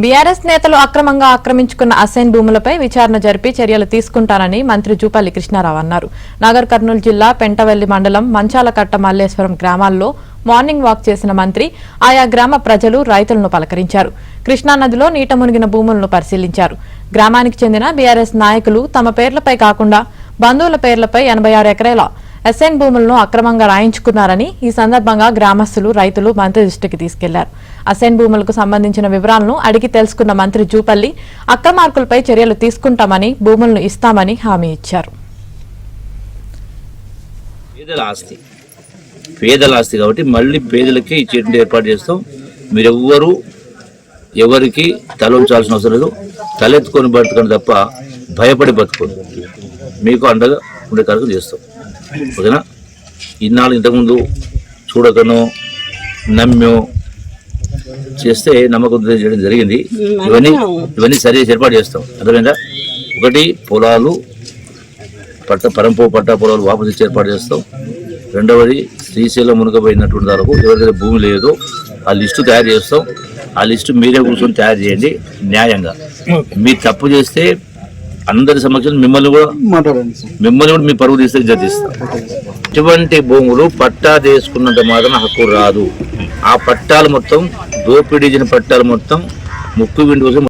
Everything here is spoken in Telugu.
బీఆర్ఎస్ నేతలు అక్రమంగా ఆక్రమించుకున్న అసైన్ భూములపై విచారణ జరిపి చర్యలు తీసుకుంటారని మంత్రి జూపల్లి కృష్ణారావు అన్నారు. నాగర్ కర్నూలు జిల్లా పెంటవెల్లి మండలం మంచాలకట్ట మల్లేశ్వరం గ్రామాల్లో మార్నింగ్ వాక్ చేసిన మంత్రి ఆయా గ్రామ ప్రజలు రైతులను పలకరించారు. కృష్ణానదిలో నీట మునిగిన భూములను పరిశీలించారు. గ్రామానికి చెందిన బీఆర్ఎస్ నాయకులు తమ పేర్లపై కాకుండా బంధువుల పేర్లపై 86 ఎకరాల అసైన్ భూములను అక్రమంగా రాయించుకున్నారని ఈ సందర్భంగా గ్రామస్తులు రైతులు మంత్రి దృష్టికి తీసుకెళ్లారు. అసైన్ భూములకు సంబంధించిన వివరాలను అడిగి తెలుసుకున్న మంత్రి జూపల్లి అక్రమార్కులపై చర్యలు తీసుకుంటామని భూములను ఇస్తామని హామీ ఇచ్చారు. పేదల ఆస్తి కాబట్టి మళ్ళీ పేదలకే ఇచ్చేటువంటి ఏర్పాటు చేస్తాం. మీరెవ్వరూ ఎవరికి తల ఉంచాల్సిన అవసరం లేదు. తలెత్తుకొని బతుకండి తప్ప భయపడి బతుకోదు. మీకు అండగా ఉండే కార్యక్రమం చేస్తాం. ఓకేనా? ఇన్నాళ్ళు ఇంతకుముందు చూడకనో నమ్మో చేస్తే నమ్మకం చేయడం జరిగింది. ఇవన్నీ సరి ఏర్పాటు చేస్తాం. అర్థమైందా? ఒకటి, పొలాలు పట్టా పొలాలు వాపసు ఇచ్చి ఏర్పాటు చేస్తాం. రెండవది, శ్రీశైలం మునగబోయినటువంటి వరకు ఎవరికైతే భూమి లేదో ఆ లిస్టు తయారు చేస్తాం. ఆ లిస్టు మీరే కూర్చొని తయారు చేయండి న్యాయంగా. మీరు తప్పు చేస్తే అందరి సమక్షంలో మిమ్మల్ని కూడా మీ పరువు తీస్తే జతిస్తాం. ఇటువంటి భూములు పట్టా తీసుకున్నంత మాత్రం హక్కు రాదు. ఆ పట్టాలు మొత్తం దోపిడీ పట్టాలు మొత్తం ముక్కు విండి కోసం